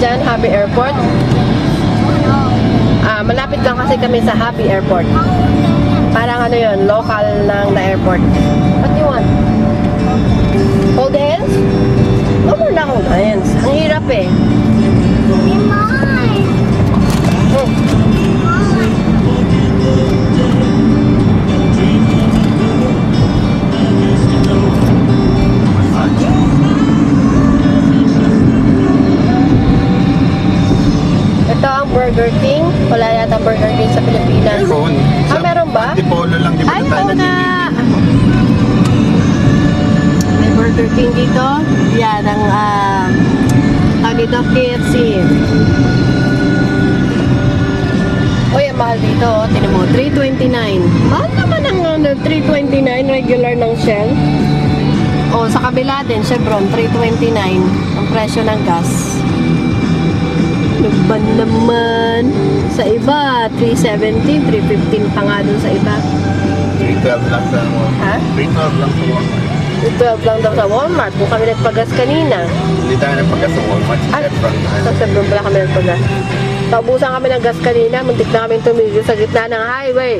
dyan, Happy Airport? Malapit lang kasi kami sa Happy Airport. Parang ano yun, local lang na airport. What do you want? Hold hands? No more na hold hands. Ang hirap eh. Ito ang Burger King. Wala yata Burger King sa Pilipinas. Meron. Meron ba? Antipolo lang, di ba Ay, tayo oo nagiging? nga. May Burger King dito. Yan ang tawag dito, KFC. Uy, ang mahal dito. Tinan mo, $3.29. Mahal naman ang $3.29 regular ng Shell. O, sa kabila din, Chevron, $3.29 ang presyo ng gas. Nagban naman. Sa iba, $3.70, $3.15 pa nga dun sa iba. 312 lang sa Walmart. Ha? 312 lang sa Walmart. 12 lang daw sa Walmart. Kung kami nagpagas kanina. Hindi tayo nagpagkas sa Walmart. Sa Ay, Chevron tayo. sa Chevron pala kami nagpagas. Paubusan kami ng gas kanina. Muntik na kami tumigil sa gitna ng highway.